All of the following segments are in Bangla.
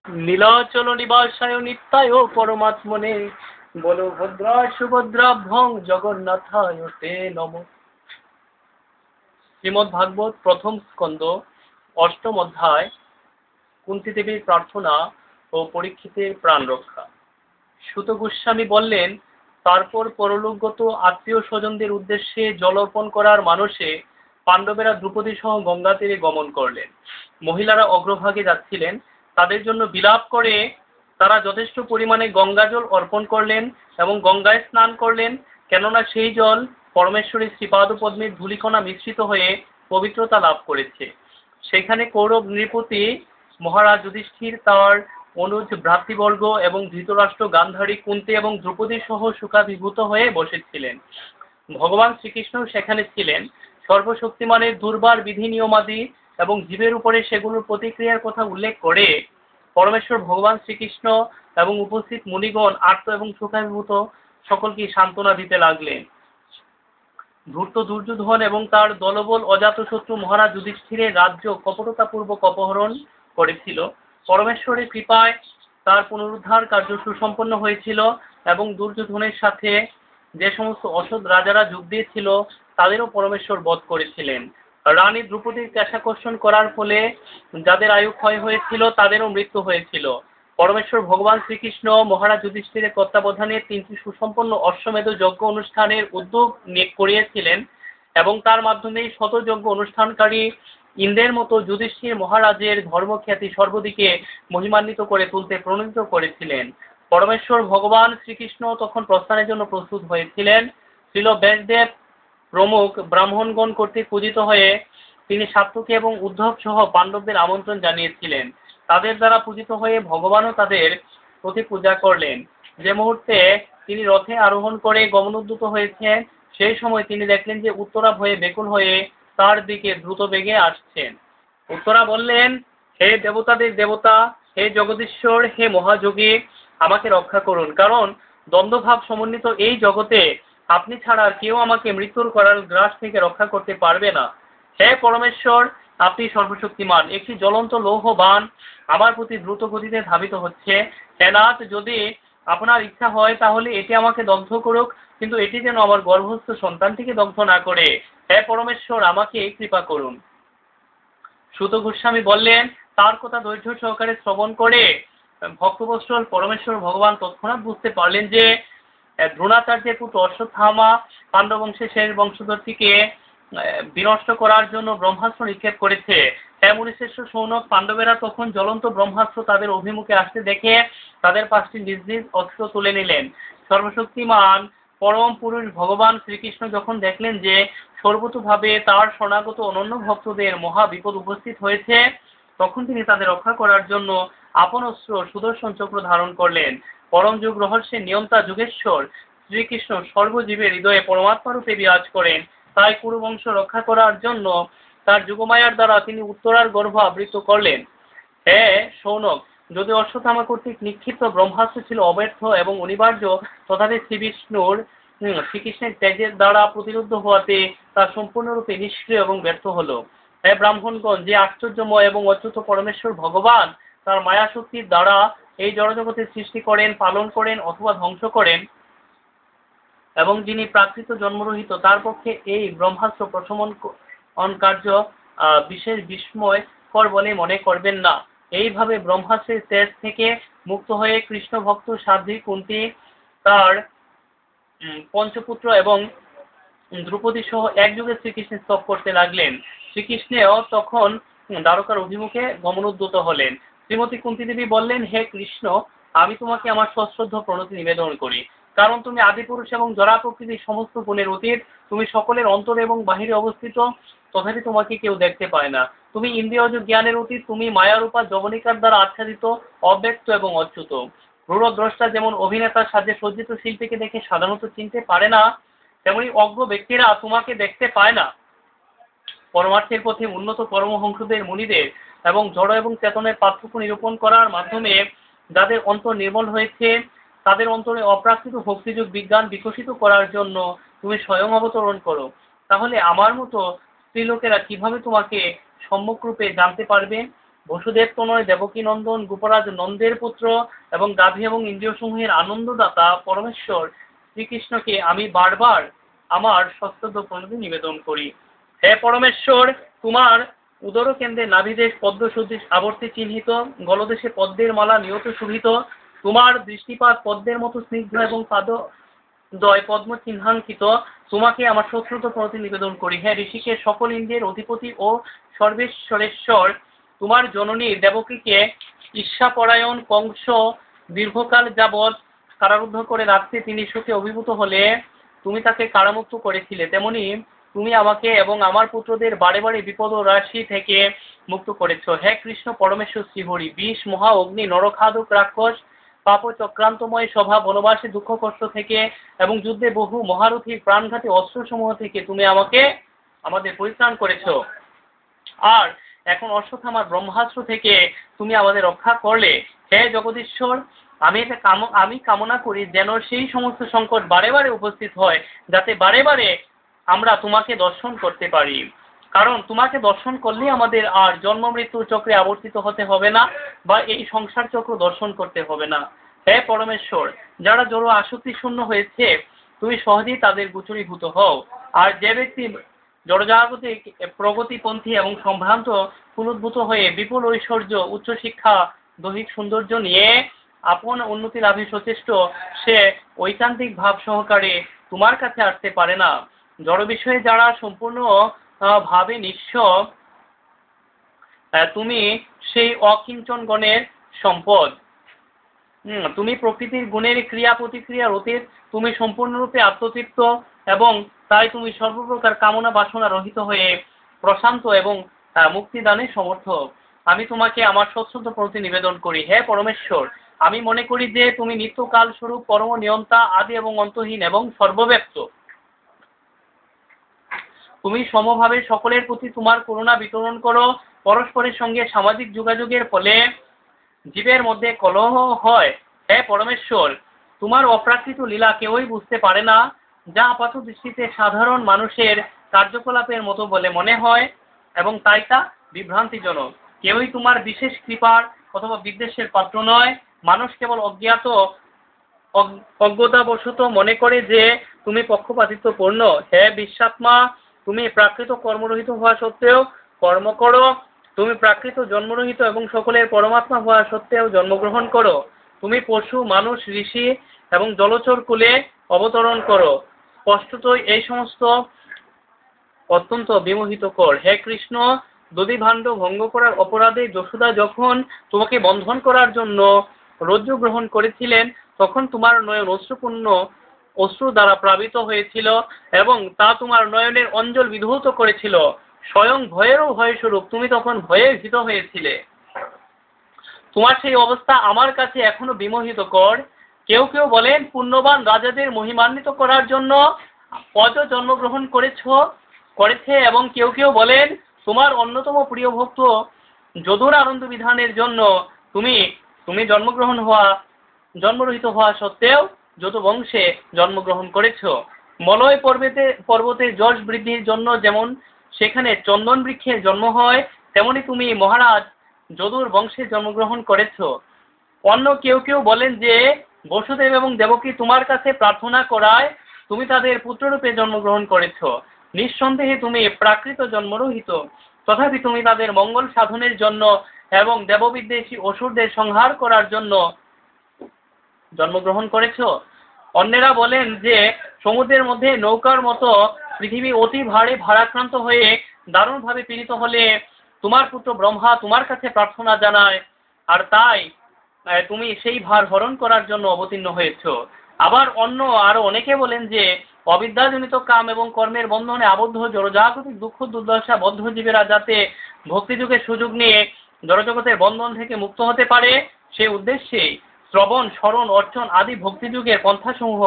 নীলাচল নিবাসায় নিত্যায় পরমাত্মনে বলভদ্রায় সুভদ্রাভ্যং জগন্নাথায় তে নম। শ্রীমদ্ ভাগবত প্রথম স্কন্দ অষ্টম অধ্যায় কুন্তী দেবীর প্রার্থনা ও পরীক্ষিতের প্রাণ রক্ষা। সুত গোস্বামী বললেন, তারপর পরলোকগত আত্মীয় স্বজনদের উদ্দেশ্যে জল অর্পণ করার মানসে পাণ্ডবেরা দ্রৌপদী সহ গঙ্গা তীরে গমন করলেন। মহিলারা অগ্রভাগে যাচ্ছিলেন। তাদের জন্য বিলাপ করে তারা যথেষ্ট পরিমাণে গঙ্গাজল অর্পণ করলেন এবং গঙ্গায় স্নান করলেন, কেননা সেই জল পরমেশ্বরের শ্রীপাদ পদ্মের ধূলিকণা মিশ্রিত হয়ে পবিত্রতা লাভ করেছে। সেখানে কৌরব নৃপতি মহারাজ যুধিষ্ঠির, তার অনুজ ভ্রাতৃবর্গ এবং ধৃতরাষ্ট্র, গান্ধারী, কুন্তী এবং দ্রৌপদী সহ সুখাভিভূত হয়ে বসেছিলেন। ভগবান শ্রীকৃষ্ণ সেখানে ছিলেন। সর্বশক্তিমানের দুর্বার বিধি নিয়মাদি এবং জীবের উপরে সেগুলোর প্রতিক্রিয়ার কথা উল্লেখ করে পরমেশ্বর ভগবান শ্রীকৃষ্ণ এবং উপস্থিত মুনিগণ আর্ত এবং সুখাভিভূত সকলকে সান্ত্বনা দিতে লাগলেন। ধূর্ত দুর্যোধন এবং তার দলবল অজাতশত্রু মহারাজ যুধিষ্ঠিরের রাজ্য কপটতাপূর্বক অপহরণ করেছিল। পরমেশ্বরের কৃপায় তার পুনরুদ্ধার কার্য সুসম্পন্ন হয়েছিল এবং দুর্যোধনের সাথে যে সমস্ত অসৎ রাজারা যোগ দিয়েছিল তাদেরও পরমেশ্বর বধ করেছিলেন। রানী দ্রৌপদীর কেশাকর্ষণ করার ফলে যাদের আয়ু ক্ষয় হয়েছিল তাদেরও মৃত্যু হয়েছিল। পরমেশ্বর ভগবান শ্রীকৃষ্ণ মহারাজ যুধিষ্ঠিরের তত্ত্বাবধানে 3টি সুসম্পন্ন অশ্বমেধ যজ্ঞ অনুষ্ঠানের উদ্যোগ করিয়েছিলেন এবং তার মাধ্যমেই শতযজ্ঞ অনুষ্ঠানকারী ইন্দ্রের মতো যুধিষ্ঠির মহারাজের ধর্মখ্যাতি সর্বদিকে মহিমান্বিত করে তুলতে প্রণোদিত করেছিলেন। পরমেশ্বর ভগবান শ্রীকৃষ্ণ তখন প্রস্থানের জন্য প্রস্তুত হয়েছিলেন। শ্রীল ব্যাসদেব প্রমুখ ব্রাহ্মণগণ কর্তৃক পূজিত হয়ে তিনি সাত্যকী এবং উদ্ধব সহ পাণ্ডবদের আমন্ত্রণ জানিয়েছিলেন। তাদের দ্বারা পূজিত হয়ে ভগবানও তাদের প্রতি পূজা করলেন। যে মুহূর্তে তিনি রথে আরোহণ করে গমনোদ্যত হয়েছেন, সেই সময় তিনি দেখলেন যে উত্তরা ভয়ে ব্যাকুল হয়ে তার দিকে দ্রুত বেগে আসছেন। উত্তরা বললেন, হে দেবতাদের দেবতা, হে জগদীশ্বর, হে মহাযোগী, আমাকে রক্ষা করুন, কারণ দ্বন্দ্বভাব সমন্বিত এই জগতে আপনি ছাড়া আর কেউ আমাকে মৃত্যুর করাল গ্রাস থেকে রক্ষা করতে পারবে না। হে পরমেশ্বর, আপনি সর্বশক্তিমান। একটি জ্বলন্ত লৌহ বাণ আমার প্রতি দ্রুত গতিতে ধাবিত হচ্ছে। হে নাথ, যদি আপনার ইচ্ছা হয় তাহলে এটি আমাকে দগ্ধ করুক, কিন্তু এটি যেন আমার গর্ভস্থ সন্তানটিকে দগ্ধ না করে। হে পরমেশ্বর, আমাকে কৃপা করুন। সুত গোস্বামী বললেন, তার কথা ধৈর্য সহকারে শ্রবণ করে ভক্তবৎসল পরমেশ্বর ভগবান তৎক্ষণাৎ বুঝতে পারলেন যে দ্রোণাচার্যের পুত্র অশ্বত্থামা পাণ্ডব বংশের শেষ বংশধরটিকে বিনষ্ট করার জন্য ব্রহ্মাস্ত্র নিক্ষেপ করেছে। হে মুনিশ্রেষ্ঠ সৌনক, পাণ্ডবেরা তখন জ্বলন্ত ব্রহ্মাস্ত্র তাদের অভিমুখে আসতে দেখে তাদের 5টি নিজ নিজ অস্ত্র তুলে নিলেন। সর্বশক্তিমান পরম পুরুষ ভগবান শ্রীকৃষ্ণ যখন দেখলেন যে সর্বতোভাবে তার শরণাগত অনন্য ভক্তদের মহা বিপদ উপস্থিত হয়েছে, তখন তিনি তাদের রক্ষা করার জন্য আপন অস্ত্র সুদর্শন চক্র ধারণ করলেন। পরম যুগ রহস্যের নিয়ন্তা যুগেশ্বর শ্রীকৃষ্ণ সর্বজীবের হৃদয়ে পরমাত্মা রূপে বিরাজ করেন। তাই কুরুবংশ রক্ষা করার জন্য তার যুগমায়ার দ্বারা তিনি উত্তরার গর্ভ আবৃত করলেন। হে সৌনক, যদি অশ্বত্থামা কর্তৃক নিক্ষিপ্ত ব্রহ্মাস্ত্র ছিল অব্যর্থ এবং অনিবার্য, তথাপি শ্রীকৃষ্ণের তেজের দ্বারা প্রতিরুদ্ধ হওয়াতে তা সম্পূর্ণরূপে নিষ্ক্রিয় এবং ব্যর্থ হলো। হে ব্রাহ্মণগণ, যে আশ্চর্যময় এবং অচ্যুত পরমেশ্বর ভগবান তার মায়া শক্তির দ্বারা এই জড়জগতের সৃষ্টি করেন, পালন করেন অথবা ধ্বংস করেন এবং যিনি প্রাকৃত জন্মরহিত, তার পক্ষে এই ব্রহ্মাস্ত্র প্রশমন কার্য বিশেষ বিস্ময়কর বলে মনে করবেন না। এইভাবে ব্রহ্মাস্ত্রের তেজ থেকে মুক্ত হয়ে কৃষ্ণ ভক্ত সাধ্বী কুন্তী, তার পঞ্চপুত্র এবং দ্রৌপদী সহ একযোগে শ্রীকৃষ্ণের স্তব করতে লাগলেন। শ্রীকৃষ্ণেও তখন দ্বারকার অভিমুখে গমনোদ্যত হলেন। শ্রীমতী কুন্তী দেবী বললেন, হে কৃষ্ণ, আমি তোমাকে আমার সশ্রদ্ধ প্রণতি নিবেদন করি, কারণ তুমি আদিপুরুষ এবং জরা প্রকৃতির সমস্ত গুণের অতীত। তুমি সকলের অন্তরে এবং বাহিরে অবস্থিত, তথাপি তোমাকে কেউ দেখতে পায় না। তুমি ইন্দ্রিয়জ জ্ঞানের অতীত, তুমি মায়ারূপা যবনিকার দ্বারা আচ্ছাদিত, অব্যক্ত এবং অচ্যুত। রূঢ়দ্রষ্টা যেমন অভিনেতার সাহায্যে সজ্জিত শিল্পীকে দেখে সাধারণত চিনতে পারে না, তেমনি অজ্ঞ ব্যক্তিরা তোমাকে দেখতে পায় না। পরমার্থের পথে উন্নত পরমহংসদের, মুনিদের এবং জড় এবং চেতনের পার্থক্য নিরূপণ করার মাধ্যমে যাদের অন্তর নির্মল হয়েছে, তাদের অন্তরে অপ্রাকৃত ভক্তিযুগ বিজ্ঞান বিকশিত করার জন্য তুমি স্বয়ং অবতরণ করো। তাহলে আমার মতো স্ত্রীলোকেরা কিভাবে তোমাকে সম্যক রূপে জানতে পারবে? বসুদেব তনয় দেবকী নন্দন গোপরাজ নন্দের পুত্র এবং গাভী এবং ইন্দ্রিয়সমূহের আনন্দদাতা পরমেশ্বর শ্রীকৃষ্ণকে আমি বারবার আমার সশ্রদ্ধ প্রণতি নিবেদন করি। হে পরমেশ্বর, তোমার উদর কেন্দ্রে নাভিদেশ পদ্ম সদৃশ আবর্তে চিহ্নিত, গলদেশে পদ্মের মালা নিয়ত শোভিত, তোমার দৃষ্টিপাত পদ্মের মতো স্নিগ্ধ এবং পাদ দয় পদ্ম চিহ্নাঙ্কিত, তোমাকে আমার সশ্রদ্ধ প্রণতি নিবেদন করি। হে ঋষিকের সকল ইন্দ্রিয়ের অধিপতি ও সর্বেশ্বরেশ্বর, তোমার জননী দেবকীকে ঈর্ষাপরায়ণ কংস দীর্ঘকাল যাবৎ কারারুদ্ধ করে রাখতে তিনি শোকে অভিভূত হলে তুমি তাকে কারামুক্ত করেছিলে, তেমনি তুমি আমাকে এবং আমার পুত্রদের বারে বারে বিপদ ও রাশি থেকে মুক্ত করেছ। হে কৃষ্ণ পরমেশ্বর শ্রীহরি, বিষ মহা অগ্নি নরখাদক রাক্ষস পাপ চক্রান্তময় সভা বনবাসী দুঃখ কষ্ট থেকে এবং যুদ্ধে বহু মহারথীর প্রাণঘাতী অস্ত্রসমূহ থেকে তুমি আমাদের পরিত্রাণ করেছ। আর এখন অশ্বত্থামার ব্রহ্মাস্ত্র থেকে তুমি আমাদের রক্ষা করলে। হে জগদীশ্বর, আমি কামনা করি যেন সেই সমস্ত সংকট বারে বারে উপস্থিত হয়, যাতে বারে বারে আমরা তোমাকে দর্শন করতে পারি। কারণ তোমাকে দর্শন করলে আমাদের আর জন্ম মৃত্যুর চক্রে আবর্তিত হতে হবে না বা এই সংসার চক্র দর্শন করতে হবে না। হে পরমেশ্বর, যারা জড় আসক্তি শূন্য হয়েছে তুমি সহজেই তাদের গোচরীভূত হও। আর যে ব্যক্তি জড়জাগতিক প্রগতিপন্থী এবং সম্ভ্রান্ত পুনর্ভূত হয়ে বিপুল ঐশ্বর্য উচ্চশিক্ষা দৈহিক সৌন্দর্য নিয়ে আপন উন্নতি লাভে সচেষ্ট, সে ঐকান্তিক ভাব সহকারে তোমার কাছে আসতে পারে না। জড় বিষয়ে যারা সম্পূর্ণ ভাবে নিঃস্ব, তুমি সেই অকিঞ্চন গণের সম্পদ। তুমি প্রকৃতির গুণের ক্রিয়া প্রতিক্রিয়ার অতীত, তুমি সম্পূর্ণরূপে আত্মতৃপ্ত এবং তাই তুমি সর্বপ্রকার কামনা বাসনা রহিত হয়ে প্রশান্ত এবং মুক্তিদানে সমর্থ। আমি তোমাকে আমার সশ্রদ্ধ প্রণতি নিবেদন করি। হে পরমেশ্বর, আমি মনে করি যে তুমি নিত্যকাল স্বরূপ পরম নিয়ন্তা, আদি এবং অন্তহীন এবং সর্বব্যাপ্ত। তুমি সমভাবে সকলের প্রতি তোমার করুণা বিতরণ করো। পরস্পরের সঙ্গে সামাজিক যোগাযোগের ফলে জীবের মধ্যে কলহ হয়। হে পরমেশ্বর, তোমার অপ্রাকৃত লীলা কেউই বুঝতে পারে না, যা আপাত দৃষ্টিতে সাধারণ মানুষের কার্যকলাপের মতো বলে মনে হয় এবং তাই তা বিভ্রান্তিজনক। কেউই তোমার বিশেষ কৃপার অথবা বিদ্বেষের পাত্র নয়। মানুষ কেবল অজ্ঞতাবশত মনে করে যে তুমি পক্ষপাতিত্বপূর্ণ। হে বিশ্বাত্মা, তুমি প্রাকৃত কর্মরহিত হওয়া সত্ত্বেও কর্ম করো। তুমি প্রাকৃত জন্মরহিত এবং সকলের পরমাত্মা হওয়া সত্ত্বেও জন্মগ্রহণ করো। তুমি পশু, মানুষ, ঋষি এবং জলচর কুলে অবতরণ করো। স্পষ্টতই এই সমস্ত অত্যন্ত বিমোহিতকর। হে কৃষ্ণ, দধিভাণ্ড ভঙ্গ করার অপরাধে যশোদা যখন তোমাকে বন্ধন করার জন্য রজ্জু গ্রহণ করেছিলেন, তখন তোমার নয়ন অশ্রু দ্বারা প্লাবিত হয়েছিল এবং তা তোমার নয়নের অঞ্জল বিধৌত করেছিল। স্বয়ং ভয়েরও ভয়স্বরূপ তুমি তখন ভয়ে ভীত হয়েছিলে। তোমার সেই অবস্থা আমার কাছে এখনো বিমোহিতকর। কেউ কেউ বলেন পুণ্যবান রাজাদের মহিমান্বিত করার জন্য অজ জন্মগ্রহণ করেছে এবং কেউ কেউ বলেন তোমার অন্যতম প্রিয় ভক্ত যদুর আনন্দ বিধানের জন্য তুমি জন্মরহিত হওয়া সত্ত্বেও যদু বংশে জন্মগ্রহণ করেছ। মলয় পর্বতে যশ বৃদ্ধির জন্য যেমন সেখানে চন্দন বৃক্ষের জন্ম হয়, তেমনি তুমি মহারাজ যদুর বংশে জন্মগ্রহণ করেছ। অন্য কেউ কেউ বলেন যে বসুদেব এবং দেবকী তোমার কাছে প্রার্থনা করায় তুমি তাদের পুত্ররূপে জন্মগ্রহণ করেছ। নিঃসন্দেহে তুমি প্রাকৃত জন্মরহিত, তথাপি তুমি তাদের মঙ্গল সাধনের জন্য এবং দেববিদ্বেষী অসুরদের সংহার করার জন্য জন্মগ্রহণ করেছ। অন্যেরা বলেন যে সমুদ্রের মধ্যে নৌকার মতো পৃথিবী অতি ভারাক্রান্ত হয়ে দারুণভাবে পীড়িত হলে তোমার পুত্র ব্রহ্মা তোমার কাছে প্রার্থনা জানায়, আর তাই তুমি সেই ভার হরণ করার জন্য অবতীর্ণ হয়েছ। আবার আরো অনেকে বলেন যে অবিদ্যাজনিত কাম এবং কর্মের বন্ধনে আবদ্ধ জড়জাগতিক দুঃখ দুর্দশা বদ্ধ জীবেরা যাতে ভক্তিযুগের সুযোগ নিয়ে জড়জগতের বন্ধন থেকে মুক্ত হতে পারে, সেই উদ্দেশ্যেই শ্রবণ, স্মরণ, অর্চন আদি ভক্তিযুগের পন্থাসমূহ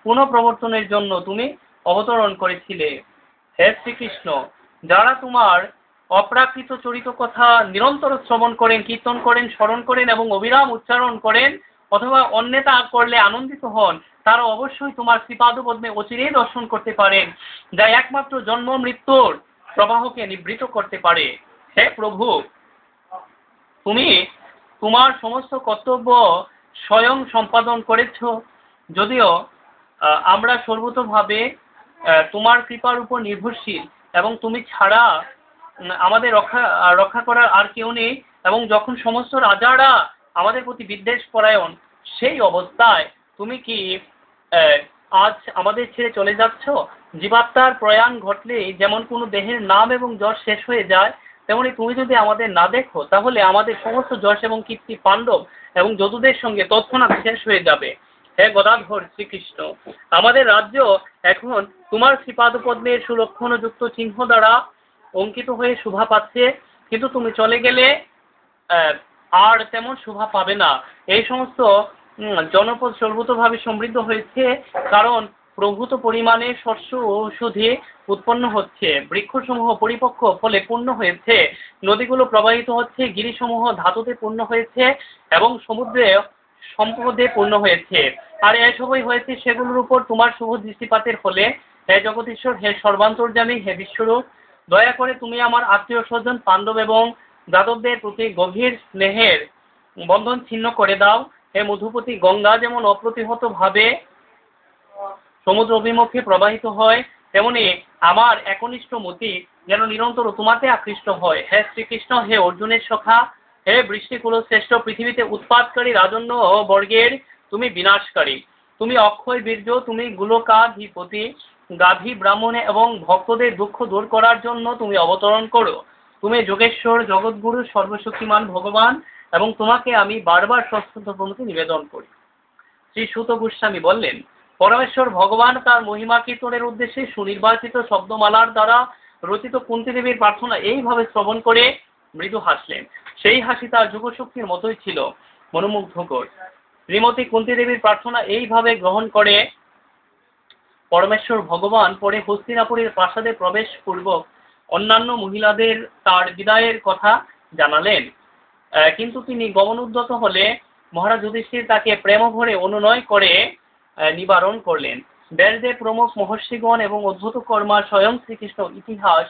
পুনঃপ্রবর্তনের জন্য তুমি অবতরণ করেছিলে। হে শ্রীকৃষ্ণ, যারা তোমার অপ্রাকৃত চরিত কথা নিরন্তর শ্রবণ করেন, কীর্তন করেন, স্মরণ করেন এবং অবিরাম উচ্চারণ করেন অথবা অন্যতা করলে আনন্দিত হন, তারা অবশ্যই তোমার শ্রীপাদপদ্মে অচিরেই দর্শন করতে পারেন, যা একমাত্র জন্ম মৃত্যুর প্রবাহকে নিবৃত করতে পারে। হে প্রভু, তুমি তোমার সমস্ত কর্তব্য স্বয়ং সম্পাদন করেছ, যদিও আমরা সর্বতোভাবে তোমার কৃপার উপর নির্ভরশীল এবং তুমি ছাড়া আমাদের রক্ষা করার আর কেউ নেই। এবং যখন সমস্ত রাজারা আমাদের প্রতি বিদ্বেষ পরায়ণ, সেই অবস্থায় তুমি কি আজ আমাদের ছেড়ে চলে যাচ্ছ? জীবাত্মার প্রয়াণ ঘটলে যেমন কোনো দেহের নাম এবং যশ শেষ হয়ে যায়, তেমনি তুমি যদি আমাদের না দেখো, তাহলে আমাদের সমস্ত যশ এবং কীর্তি পাণ্ডব এবং যদুদের সঙ্গে তৎক্ষণাৎ শেষ হয়ে যাবে। হে গদাধর শ্রীকৃষ্ণ, আমাদের রাজ্য এখন তোমার শ্রীপাদপদ্মের সুলক্ষণযুক্ত চিহ্ন দ্বারা অঙ্কিত হয়ে শোভা পাচ্ছে, কিন্তু তুমি চলে গেলে আর তেমন শোভা পাবে না। এই সমস্ত জনপদ সর্বতোভাবে সমৃদ্ধ হয়েছে, কারণ প্রভূত পরিমাণে শস্য ও ঔষধি উৎপন্ন হচ্ছে, বৃক্ষসমূহ পরিপক্ক ফলে পূর্ণ হয়েছে, নদীগুলো প্রবাহিত হচ্ছে, গিরিসমূহ ধাতুতে পূর্ণ হয়েছে এবং সমুদ্রে সম্পদে পূর্ণ হয়েছে। আর এসবই হয়েছে সেগুলোর উপর তোমার শুভ দৃষ্টিপাতের ফলে। হে জগদীশ্বর, হে সর্বান্তর্যামী, হে বিশ্বরূপ, দয়া করে তুমি আমার আত্মীয় স্বজন পাণ্ডব এবং যাদবদের প্রতি গভীর স্নেহের বন্ধন ছিন্ন করে দাও। হে মধুপতি, গঙ্গা যেমন অপ্রতিহত ভাবে সমুদ্র অভিমুখে প্রবাহিত হয়, তেমনি আমার একনিষ্ঠ মতি যেন নিরন্তর তোমাতে আকৃষ্ট হয়। হে শ্রীকৃষ্ণ, হে অর্জুনের সখা, হে বৃষ্টিকুল শ্রেষ্ঠ, পৃথিবীতে উৎপাতকারী রাজন্য বর্গের তুমি বিনাশকারী, তুমি অক্ষয় বীর্য, তুমি গোলকাধিপতি, গাধী ব্রাহ্মণে এবং ভক্তদের দুঃখ দূর করার জন্য তুমি অবতরণ করো। তুমি যোগেশ্বর, জগৎগুরু, সর্বশক্তিমান ভগবান, এবং তোমাকে আমি বারবার সশ্রদ্ধ প্রণতি নিবেদন করি। শ্রী সুত গোস্বামী বললেন, পরমেশ্বর ভগবান তার মহিমা কীর্তনের উদ্দেশ্যে সুনির্বাচিত শব্দমালার দ্বারা রচিত কুন্তী দেবীর প্রার্থনা এইভাবে শ্রবণ করে মৃদু হাসলেন। সেই হাসি তার যুগশক্তির মতোই ছিল, মনোমুগ্ধকর। শ্রীমতী কুন্তী দেবীর প্রার্থনা এইভাবে গ্রহণ করে পরমেশ্বর ভগবান পরে হস্তিনাপুরের প্রাসাদে প্রবেশ পূর্বক অন্যান্য মহিলাদের তার বিদায়ের কথা জানালেন। কিন্তু তিনি গমনোদ্যত হলে মহারাজ যুধিষ্ঠির তাকে প্রেমভরে অনুনয় করে নিবারণ করলেন। ব্যাসদেব প্রমুখ মহর্ষিগণ এবং অদ্ভুত কর্মা স্বয়ং শ্রীকৃষ্ণ ইতিহাস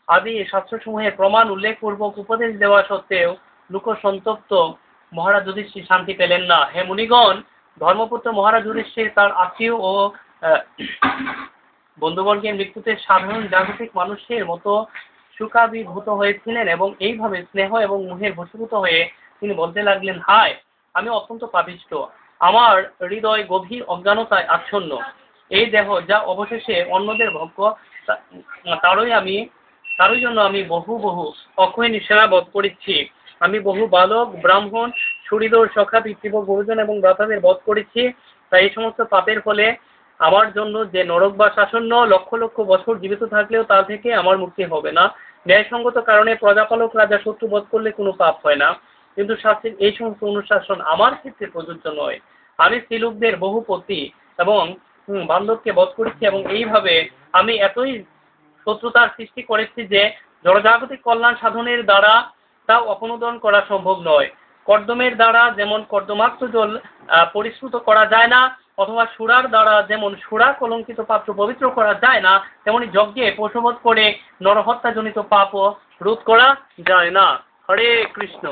আদি শাস্ত্রসমূহের প্রমাণ উল্লেখ পূর্বক উপদেশ দেওয়া সত্ত্বেও লোকসন্তপ্ত মহারাজ যুধিষ্ঠির শান্তি পেলেন না। হে মুনিগণ, ধর্মপুত্র মহারাজ যুধিষ্ঠির তার আত্মীয় ও বন্ধুবর্গের মৃত্যুতে সাধারণ জাগতিক মানুষের মতো শোকাভিভূত হয়েছিলেন এবং এইভাবে স্নেহ এবং মোহের বশীভূত হয়ে তিনি বলতে লাগলেন, হায়, আমি অত্যন্ত পাপিষ্ঠ, আমার হৃদয় গভীর অজ্ঞানতায় আচ্ছন্ন। এই দেহ যা অবশেষে অন্যদের ভোগ্য, তারই জন্য আমি বহু অক্ষয় সেনা বধ করেছি। আমি বহু বালক, ব্রাহ্মণ, সুহৃদর, সখা, পিতৃব্য, গুরুজন এবং ভ্রাতাদের বধ করেছি। তাই এই সমস্ত পাপের ফলে আমার জন্য যে নরকবাস আসন্ন, লক্ষ লক্ষ বছর জীবিত থাকলেও তা থেকে আমার মুক্তি হবে না। ন্যায়সঙ্গত কারণে প্রজাপালক রাজা শত্রু বধ করলে কোনো পাপ হয় না, কিন্তু শাস্ত্রের এই সমস্ত অনুশাসন আমার ক্ষেত্রে প্রযোজ্য নয়। আমি স্ত্রীলোকদের বহু পতি এবং বান্ধবকে বধ করেছি এবং এইভাবে আমি এতই শত্রুতার সৃষ্টি করেছি যে জড়জাগতিক কল্যাণ সাধনের দ্বারা তা অপনোদন করা সম্ভব নয়। কর্দমের দ্বারা যেমন কর্দমাক্ত জল পরিশ্রুত করা যায় না, অথবা সুরার দ্বারা যেমন সুরা কলঙ্কিত পাত্র পবিত্র করা যায় না, তেমনি যজ্ঞে পশুবধ করে নরহত্যাজনিত পাপও রোধ করা যায় না। হরে কৃষ্ণ।